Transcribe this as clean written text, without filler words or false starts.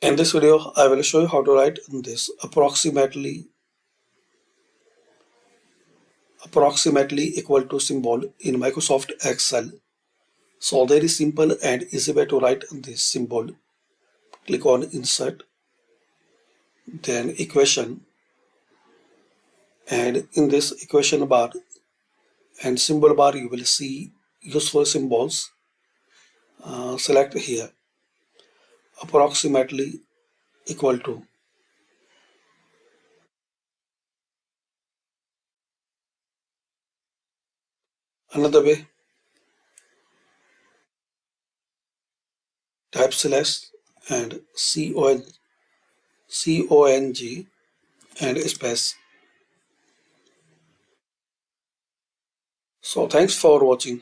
In this video, I will show you how to write this approximately equal to symbol in Microsoft Excel. So very simple and easy way to write this symbol. Click on Insert, then Equation, and in this equation bar and symbol bar you will see useful symbols. Select here approximately equal to. Another way, type slash and CONG and space. So thanks for watching.